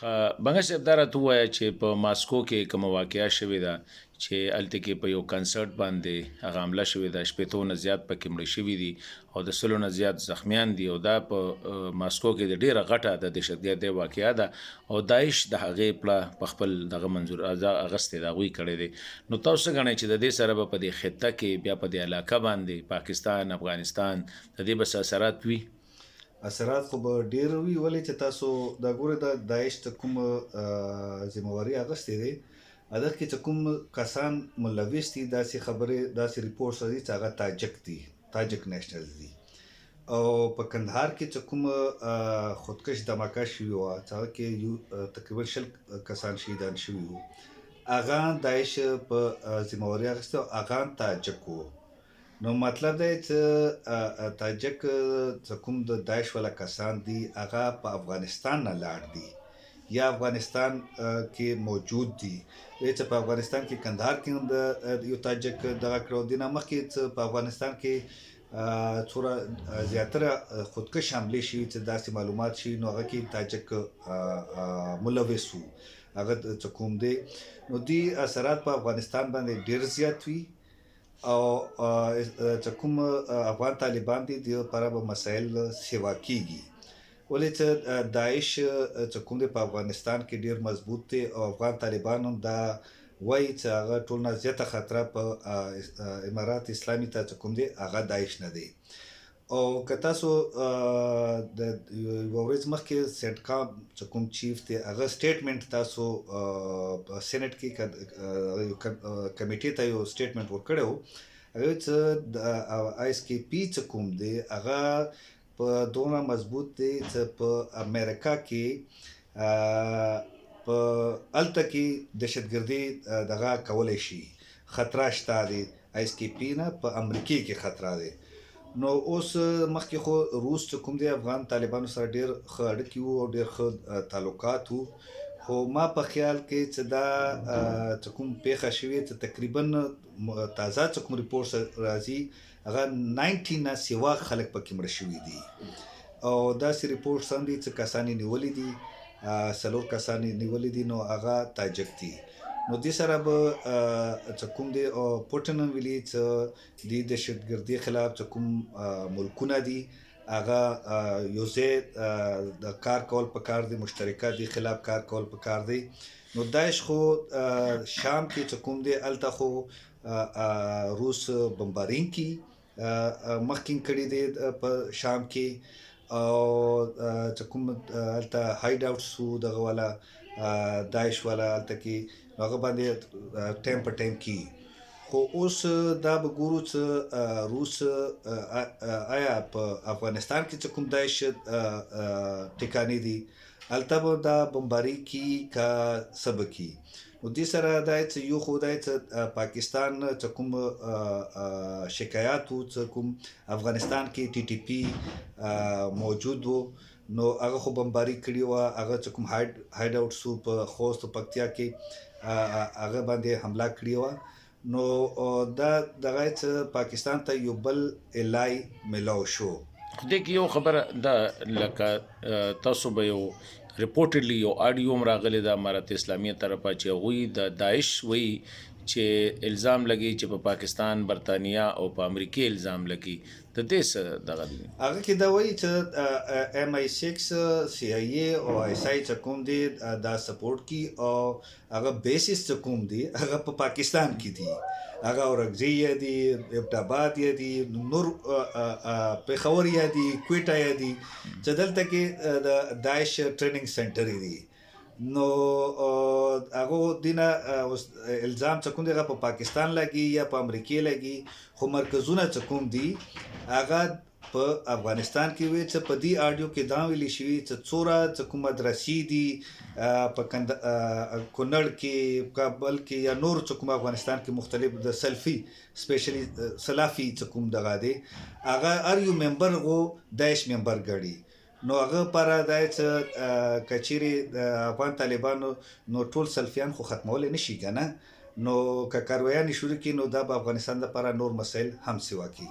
بنګه صاحب دا راته ووایه چې په ماسکو کې کومه واقعه شوې ده چې هلته کې په یو کنسرټ باندې هغه حمله شوې ده 80 نه زیات پکې مړه شوي دي او د 100 نه زیات زخمیان دي او دا په ماسکو کې د ډیره غټه د دهشتګردۍ واقعه ده او داعش د هغې پړه په خپل دغه منظور اغستې د هغوی کړی دی. نو تاسو څه ګڼئ چې د دې سره به په دې خطه کې بیا په دې علاقه باندې پاکستان افغانستان د دې بس اثرات وي؟ اثرات خو به ډېر وي، ولې چې تاسو دا ګورئ د داعش چې کوم ذمهواري اخیستې دی هغه کې چې کوم کسان ملوث دي داسې خبرې داسې ریپورټس دي چې هغه تاجک نیشنلز دي او په کندهار کې چې کوم خودکش دماکه شوي وه چې هغه کې تقریبا 100 کسان شهیدان شوي وو، هغه داعش په ذمهواري اخیسته او هغه تاجک وو. نو مطلب دی چې تاجک چې کوم د داعش والا کسان دي هغه په افغانستان نه لاړ دي یا افغانستان کې موجود دي، چې په افغانستان کې کندهار کې هم د یو تاجک دغه کړو دي نه مخکې چې په افغانستان کې څومره زیاتره خودکش حملې شوي چې داسې معلومات شي نو هغه کې تاجک ملوث وو هغه چې کوم دی نو دي اثرات په افغانستان باندې ډېر زیات وي او چې کوم افغان طالبان دي د لپاره به مسایل سیوا کیږي، ولې چې داعش چې کوم دی په افغانستان کې ډیر مضبوط دی او افغان طالبان هم دا وایي چې هغه ټول نه زیاته خطره په امارات اسلامي ته چې کوم دی هغه داعش نه دی. او که تاسو د یوه ورځ مخکې سیټ کام چې کوم چیف دی هغه سټیټمنټ تاسو په سینټ کې کمیټې ته یو سټیټمنټ ورکړی و، هغه چې د آی اس کې پی چې کوم دی هغه په دونه مضبوط دی چې په امریکا کې په هلته کې دهشتګردي دغه کولی شي خطره شته دی آی اس کې پی نه په امریکې کې خطره دی. نو اوس مخکې خو روس چې کوم دی افغان طالبانو سره ډېر ښه اړیکې وو او ډېر ښه تعلقات وو، خو ما په خیال کې چې دا چې کوم پیښه شوې چې تقریبا تازه چې کوم ریپورټس راځي هغه 90 نه سوا خلک پکې مړه شوي دي او داسې ریپورټس هم دي چې کسان یې نیولي دي 4 کسان یې نیولي دي نو هغه تاجک دي. نو دې سره به چې کوم دی پوټن هم ویلي چې د دهشتګردۍ خلاف چې کوم ملکونه دي هغه یو ځای د کار کول پکار دی، مشترکه دي خلاف کار کول پکار دی. نو داعش خو شام کې چې کوم دی هلته خو روس بمبارینګ کې مخکې کړي دی په شام کې او چې کوم هلته هایډ آوټس وو دغه والا داعش والا هلته کې هغه باندې ټایم په ټایم کې. خو اوس دا به ګورو چې روس آیا په افغانستان کې چې کوم داعش ټکانې دي هلته به دا بمباري کی کا څه به کي. نو دې سره دا چې یو خو دا چې پاکستان چې کوم شکایات وو چې کوم افغانستان کې ټي ټي پی موجود وو نو هغه خو بمباري کړي وه، هغه چې کوم هایډ آوټس وو په خوست او پکتیا کې هغه باندې حمله کړې وه. نو دا دغه چې پاکستان ته یو بل الای میلاو شو. دې کې یو خبره ده لکه تاسو به یو ریپورټډلی یو آډیو هم راغلی د امارت اسلامیه طرفه چې هغوی د داعش وایي چې الزام لګي چې په پاکستان برطانیه او په امریکې الزام لګي د دې څه دغه دي هغه کې دا وایي چې MI6 CIA او ISI چې کوم دي دا سپورټ کی او هغه بیسس چې کوم دي هغه په پاکستان کې دي، هغه اورګزی دي، ابټاباد دي، نور پېښور دي، کویټه دي چې دلته کې د داعش ټریننګ سنټر دي. نو هغه دینه الزام چې کوم دی هغه په پاکستان لګي یا په امریکې لګي، خو مرکزونه چې کوم دي هغه په افغانستان کې وي چې په دې آډیو کې دا ویلي شوي چې څوره چې کوم مدرسې دي په کونړ کې کابل کې یا نور چې کوم افغانستان کې مختلف د سلفي سپیشلی سلافي چې کوم دغه دی هغه هر یو ممبر غو داعش ممبر ګڼي. نو هغه لپاره دا چې که چیرې د افغان طالبانو نو ټول سلفیان خو ختمولی نه شي که نه، نو که کارویانې شروع کړي نو دا به افغانستان لپاره نور مسایل هم سوا کړي.